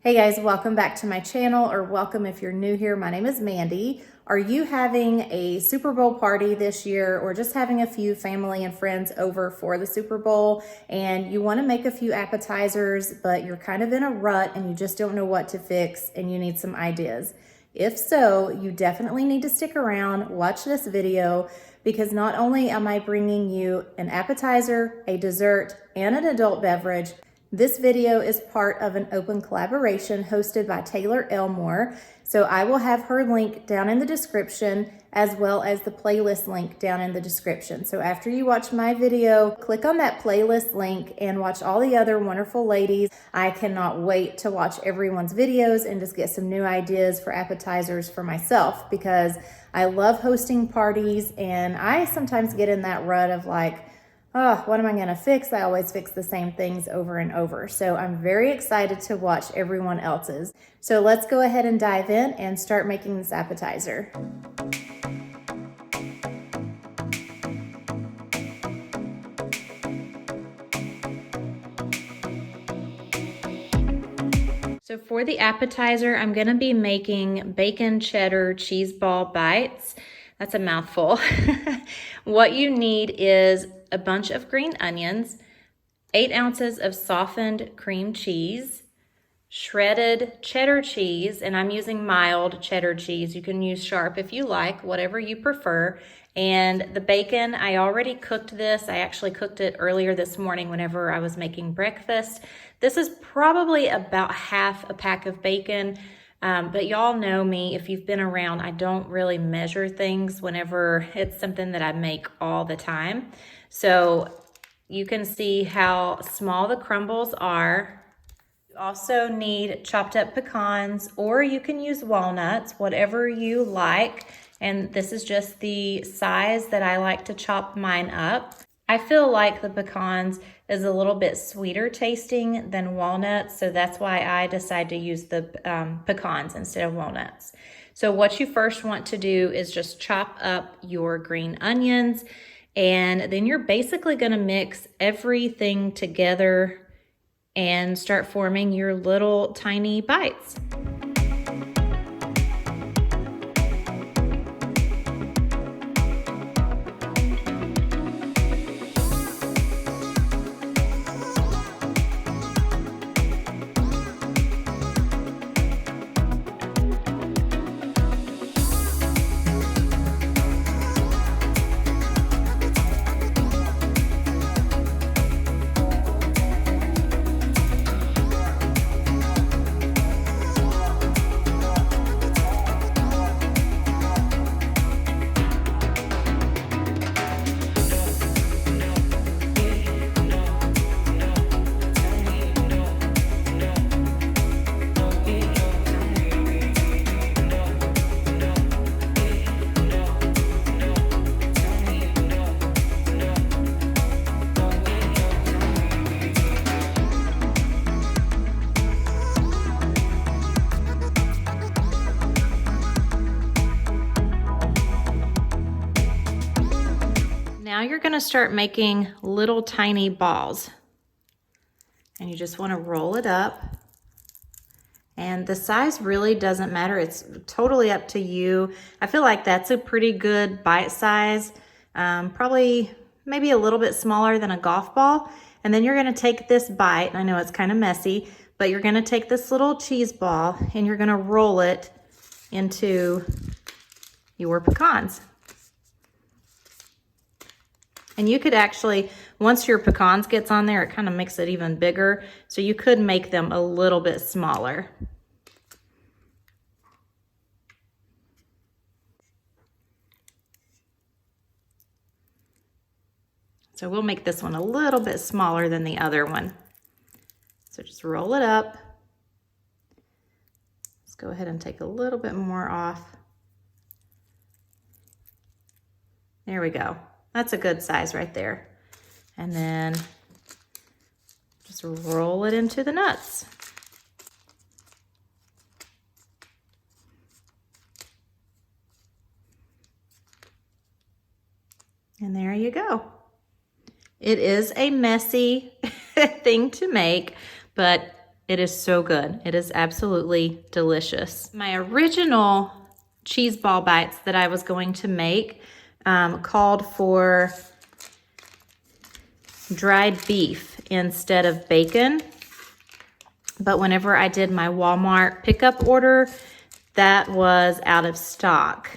Hey guys, welcome back to my channel, or welcome if you're new here. My name is Mandy. Are you having a Super Bowl party this year, or just having a few family and friends over for the Super Bowl and you want to make a few appetizers, but you're kind of in a rut and you just don't know what to fix and you need some ideas? If so, you definitely need to stick around, watch this video, because not only am I bringing you an appetizer, a dessert, and an adult beverage, this video is part of an open collaboration hosted by Taylor Elmore. So I will have her link down in the description, as well as the playlist link down in the description. So after you watch my video, click on that playlist link and watch all the other wonderful ladies. I cannot wait to watch everyone's videos and just get some new ideas for appetizers for myself, because I love hosting parties and I sometimes get in that rut of like, oh, what am I gonna fix? I always fix the same things over and over. So I'm very excited to watch everyone else's. So let's go ahead and dive in and start making this appetizer. So for the appetizer, I'm gonna be making bacon cheddar cheese ball bites. That's a mouthful. What you need is a bunch of green onions, 8 ounces of softened cream cheese, shredded cheddar cheese, and I'm using mild cheddar cheese. You can use sharp if you like, whatever you prefer. And the bacon, I already cooked this. I actually cooked it earlier this morning whenever I was making breakfast. This is probably about half a pack of bacon. But y'all know me, if you've been around, I don't really measure things whenever it's something that I make all the time. So you can see how small the crumbles are. You also need chopped up pecans, or you can use walnuts, whatever you like. And this is just the size that I like to chop mine up. I feel like the pecans is a little bit sweeter tasting than walnuts, so that's why I decide to use the pecans instead of walnuts. So what you first want to do is just chop up your green onions, and then you're basically gonna mix everything together and start forming your little tiny bites. Now you're gonna start making little tiny balls, and you just wanna roll it up. And the size really doesn't matter. It's totally up to you. I feel like that's a pretty good bite size. Probably maybe a little bit smaller than a golf ball. And then you're gonna take this bite, and I know it's kind of messy, but you're gonna take this little cheese ball and you're gonna roll it into your pecans. And you could actually, once your pecans gets on there, it kind of makes it even bigger. So you could make them a little bit smaller. So we'll make this one a little bit smaller than the other one. So just roll it up. Let's go ahead and take a little bit more off. There we go. That's a good size right there. And then just roll it into the nuts. And there you go. It is a messy thing to make, but It is so good. It is absolutely delicious. My original cheese ball bites that I was going to make called for dried beef instead of bacon. But whenever I did my Walmart pickup order, that was out of stock.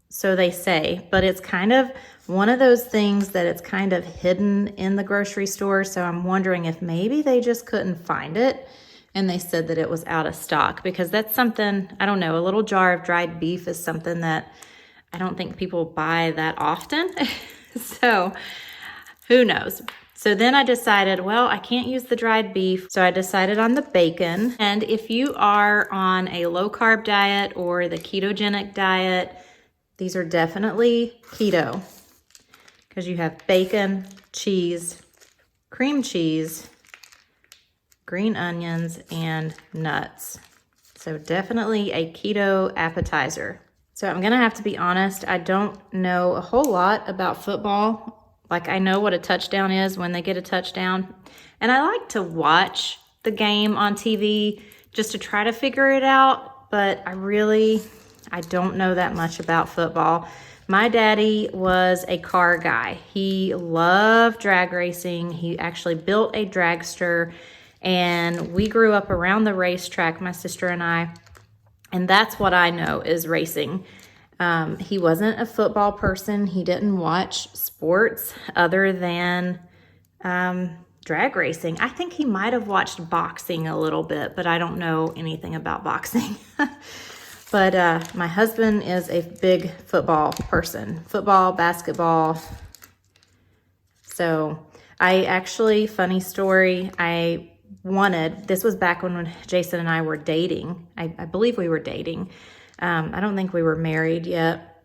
So they say, but it's kind of one of those things that it's kind of hidden in the grocery store. So I'm wondering if maybe they just couldn't find it and they said that it was out of stock, because that's something, I don't know, a little jar of dried beef is something that I don't think people buy that often. So who knows? So then I decided, well, I can't use the dried beef. So I decided on the bacon. And if you are on a low carb diet or the ketogenic diet, these are definitely keto, because you have bacon, cheese, cream cheese, green onions, and nuts. So definitely a keto appetizer. So I'm gonna have to be honest, I don't know a whole lot about football. Like, I know what a touchdown is when they get a touchdown. And I like to watch the game on TV just to try to figure it out, but I don't know that much about football. My daddy was a car guy. He loved drag racing. He actually built a dragster, and we grew up around the racetrack, my sister and I, and that's what I know is racing. He wasn't a football person. He didn't watch sports other than drag racing. I think he might have watched boxing a little bit, but I don't know anything about boxing. But my husband is a big football person. Football, basketball. So I actually, funny story, this was back when Jason and I were dating. I believe we were dating. I don't think we were married yet.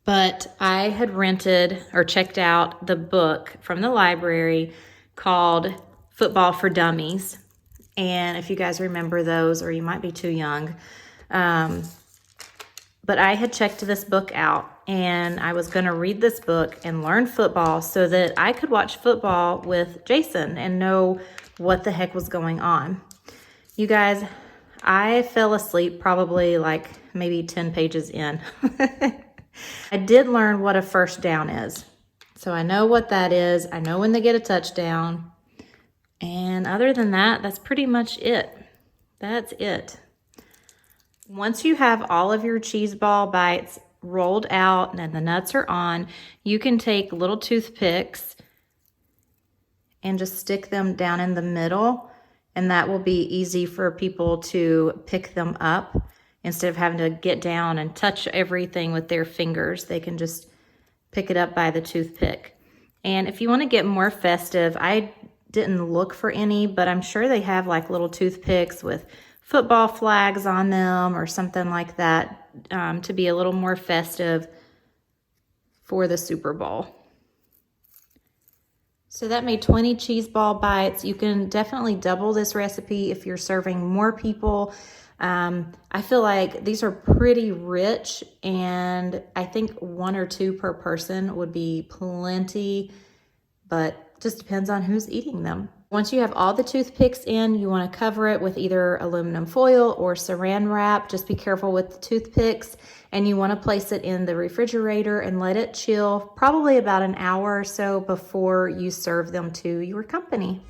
But I had rented or checked out the book from the library called Football for Dummies. And if you guys remember those, or you might be too young, but I had checked this book out, and I was going to read this book and learn football so that I could watch football with Jason and know what the heck was going on. You guys, I fell asleep probably like maybe 10 pages in. I did learn what a first down is. So I know what that is. I know when they get a touchdown. And other than that, that's pretty much it. That's it. Once you have all of your cheese ball bites rolled out and the nuts are on, you can take little toothpicks and just stick them down in the middle, and that will be easy for people to pick them up. Instead of having to get down and touch everything with their fingers, they can just pick it up by the toothpick. And if you want to get more festive, I didn't look for any, but I'm sure they have like little toothpicks with football flags on them or something like that, to be a little more festive for the Super Bowl. So that made 20 cheese ball bites. You can definitely double this recipe if you're serving more people. I feel like these are pretty rich, and I think 1 or 2 per person would be plenty, but just depends on who's eating them. Once you have all the toothpicks in, you want to cover it with either aluminum foil or saran wrap. Just be careful with the toothpicks, and you want to place it in the refrigerator and let it chill probably about an hour or so before you serve them to your company.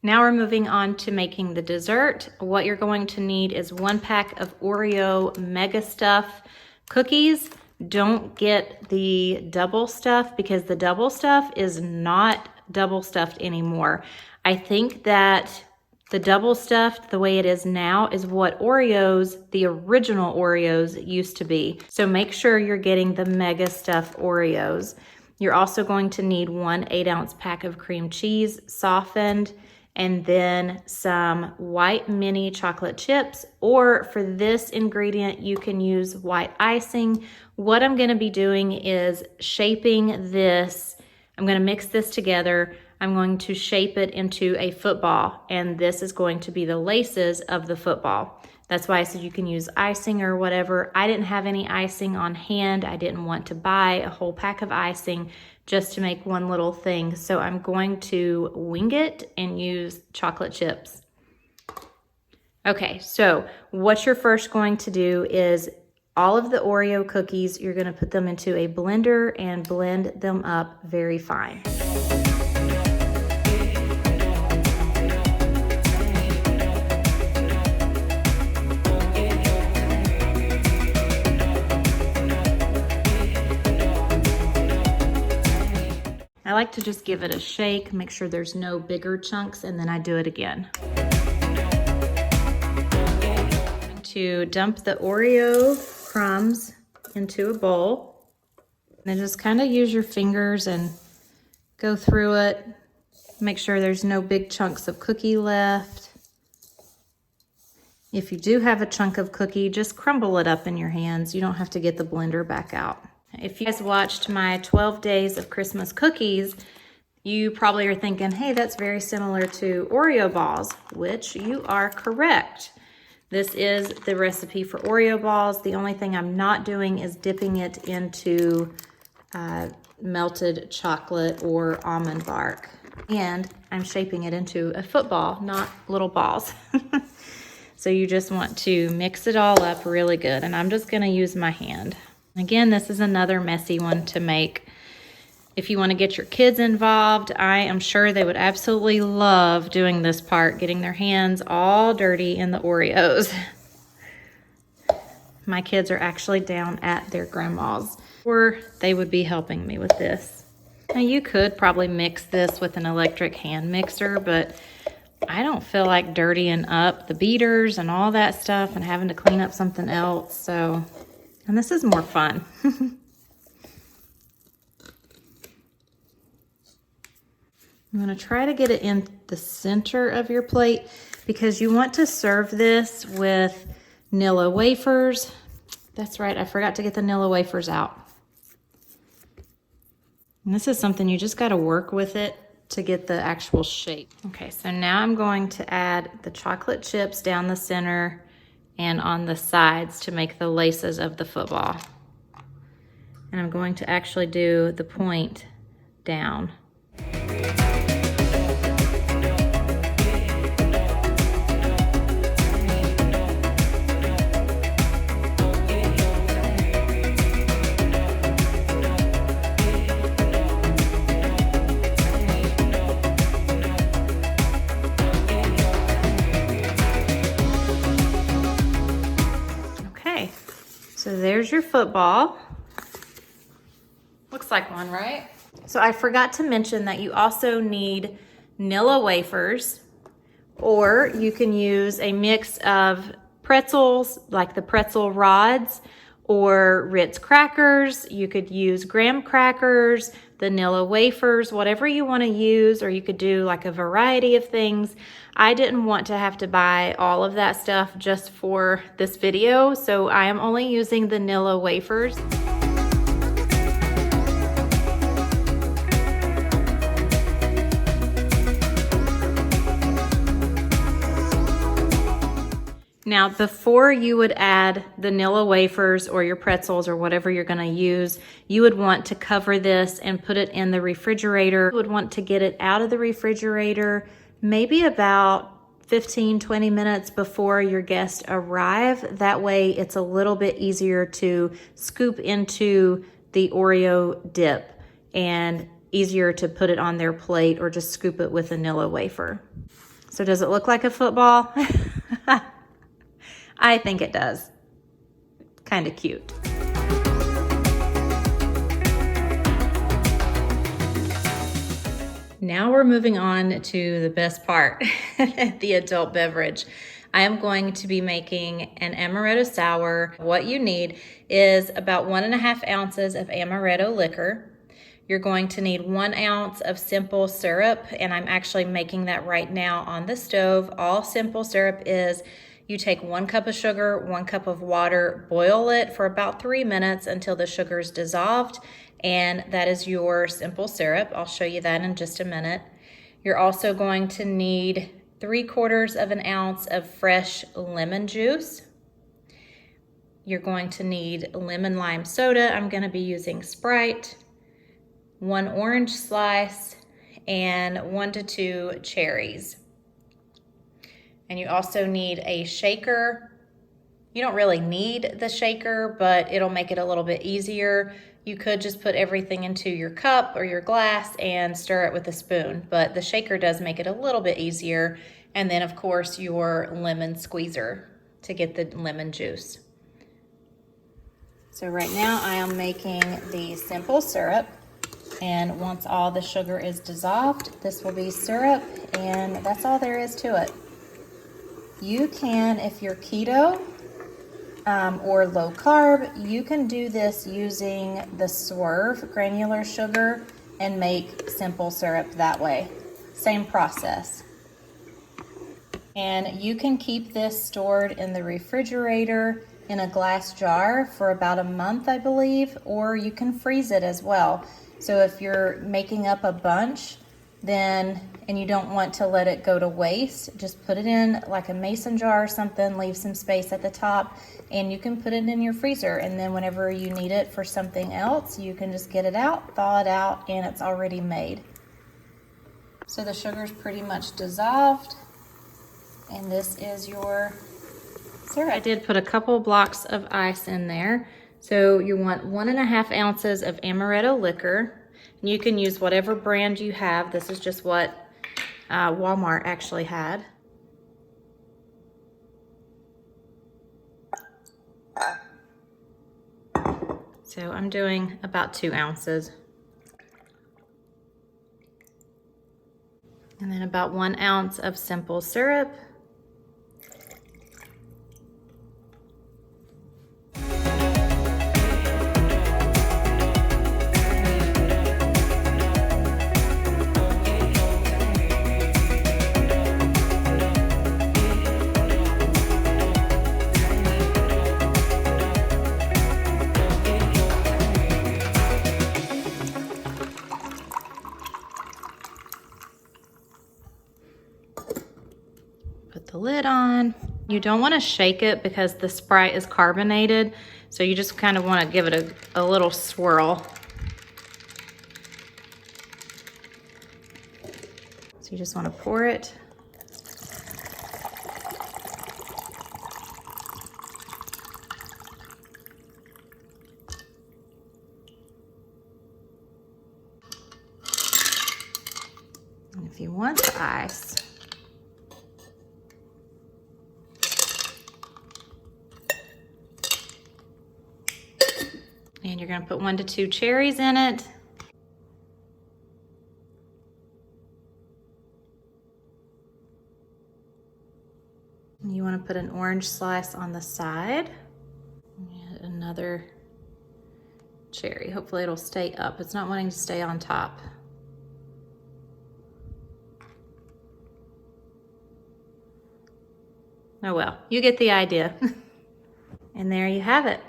Now we're moving on to making the dessert. What you're going to need is 1 pack of Oreo Mega Stuff cookies. Don't get the double stuff, because the double stuff is not double stuffed anymore. I think that the double stuffed, the way it is now, is what Oreos, the original Oreos, used to be. So make sure you're getting the Mega Stuff Oreos. You're also going to need 1 8-ounce pack of cream cheese, softened, and then some white mini chocolate chips, or for this ingredient, you can use white icing. What I'm gonna be doing is shaping this. I'm gonna mix this together. I'm going to shape it into a football, and this is going to be the laces of the football. That's why I said you can use icing or whatever. I didn't have any icing on hand. I didn't want to buy a whole pack of icing just to make one little thing. So I'm going to wing it and use chocolate chips. Okay, so what you're first going to do is all of the Oreo cookies, you're gonna put them into a blender and blend them up very fine. I like to just give it a shake, make sure there's no bigger chunks, and then I do it again. To dump the Oreo crumbs into a bowl, and then just kind of use your fingers and go through it. Make sure there's no big chunks of cookie left. If you do have a chunk of cookie, just crumble it up in your hands. You don't have to get the blender back out. If you guys watched my 12 days of Christmas cookies, you probably are thinking, hey, that's very similar to Oreo balls, which you are correct. This is the recipe for Oreo balls. The only thing I'm not doing is dipping it into melted chocolate or almond bark. And I'm shaping it into a football, not little balls. So you just want to mix it all up really good. And I'm just gonna use my hand. Again, this is another messy one to make. If you want to get your kids involved, I am sure they would absolutely love doing this part, getting their hands all dirty in the Oreos. My kids are actually down at their grandma's, or they would be helping me with this. Now you could probably mix this with an electric hand mixer, but I don't feel like dirtying up the beaters and all that stuff and having to clean up something else, so... And this is more fun. I'm gonna try to get it in the center of your plate because you want to serve this with Nilla wafers. That's right, I forgot to get the Nilla wafers out. And this is something you just gotta work with it to get the actual shape. Okay, so now I'm going to add the chocolate chips down the center and on the sides to make the laces of the football. And I'm going to actually do the point down. So there's your football. Looks like one, right? So I forgot to mention that you also need Nilla wafers, or you can use a mix of pretzels, like the pretzel rods, or Ritz crackers. You could use graham crackers, the Nilla wafers, whatever you want to use, or you could do like a variety of things. I didn't want to have to buy all of that stuff just for this video, so I am only using the Nilla wafers. Now, before you would add the Nilla wafers or your pretzels or whatever you're gonna use, you would want to cover this and put it in the refrigerator. You would want to get it out of the refrigerator maybe about 15-20 minutes before your guests arrive. That way it's a little bit easier to scoop into the Oreo dip and easier to put it on their plate or just scoop it with a Nilla wafer. So does it look like a football? I think it does. Kind of cute. Now we're moving on to the best part, the adult beverage. I am going to be making an amaretto sour. What you need is about 1.5 ounces of amaretto liquor. You're going to need 1 ounce of simple syrup, and I'm actually making that right now on the stove. All simple syrup is you take 1 cup of sugar, 1 cup of water, boil it for about 3 minutes until the sugar is dissolved, and that is your simple syrup. I'll show you that in just a minute. You're also going to need 3/4 of an ounce of fresh lemon juice. You're going to need lemon lime soda. I'm going to be using Sprite, 1 orange slice, and 1 to 2 cherries. And you also need a shaker. You don't really need the shaker, but it'll make it a little bit easier. You could just put everything into your cup or your glass and stir it with a spoon, but the shaker does make it a little bit easier. And then of course your lemon squeezer to get the lemon juice. So right now I am making the simple syrup, and once all the sugar is dissolved, this will be syrup, and that's all there is to it. You can, if you're keto, or low carb, you can do this using the Swerve granular sugar and make simple syrup that way. Same process. And you can keep this stored in the refrigerator in a glass jar for about a month, I believe, or you can freeze it as well. So if you're making up a bunch, then, and you don't want to let it go to waste, just put it in like a mason jar or something, leave some space at the top, and you can put it in your freezer, and then whenever you need it for something else, you can just get it out, thaw it out, and it's already made. So the sugar's pretty much dissolved, and this is your syrup. I did put a couple blocks of ice in there. So you want 1.5 ounces of amaretto liquor. And you can use whatever brand you have. This is just what Walmart actually had. So I'm doing about 2 ounces. And then about 1 ounce of simple syrup. Put the lid on. You don't want to shake it because the Sprite is carbonated, so you just kind of want to give it a little swirl. So you just want to pour it. And if you want the ice, and you're going to put 1 to 2 cherries in it. And you want to put an orange slice on the side. And another cherry. Hopefully it'll stay up. It's not wanting to stay on top. Oh well, you get the idea. And there you have it.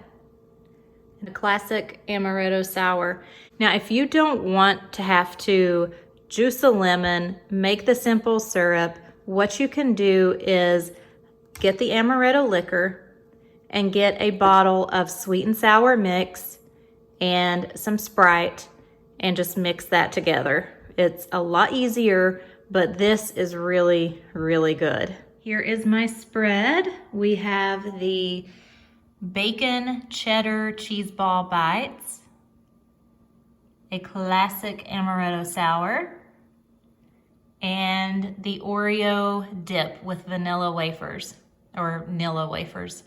The classic amaretto sour. Now, if you don't want to have to juice a lemon, make the simple syrup, what you can do is get the amaretto liquor and get a bottle of sweet and sour mix and some Sprite and just mix that together. It's a lot easier, but this is really, really good. Here is my spread. We have the bacon cheddar cheese ball bites, a classic amaretto sour, and the Oreo dip with vanilla wafers, or Nilla wafers.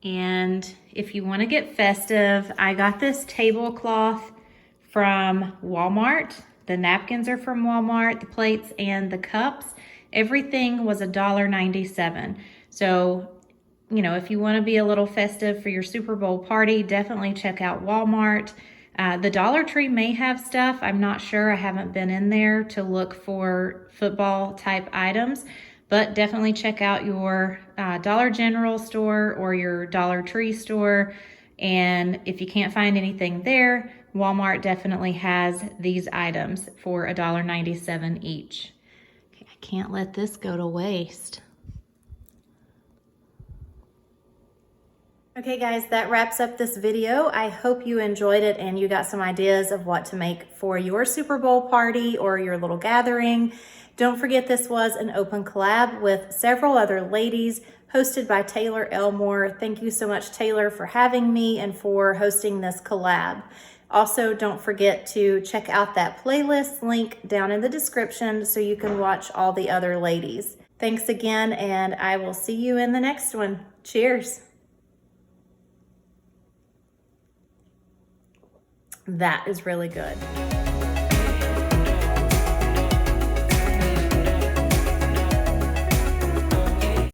And if you want to get festive, I got this tablecloth from Walmart. The napkins are from Walmart, the plates and the cups. Everything was $1.97. So, you know, if you want to be a little festive for your Super Bowl party, definitely check out Walmart. The Dollar Tree may have stuff. I'm not sure. I haven't been in there to look for football type items, but definitely check out your Dollar General store or your Dollar Tree store. And if you can't find anything there, Walmart definitely has these items for $1.97 each. Can't let this go to waste. Okay guys, that wraps up this video. I hope you enjoyed it and you got some ideas of what to make for your Super Bowl party or your little gathering. Don't forget this was an open collab with several other ladies hosted by Taylor Elmore. Thank you so much, Taylor, for having me and for hosting this collab. Also, don't forget to check out that playlist link down in the description so you can watch all the other ladies. Thanks again, and I will see you in the next one. Cheers. That is really good.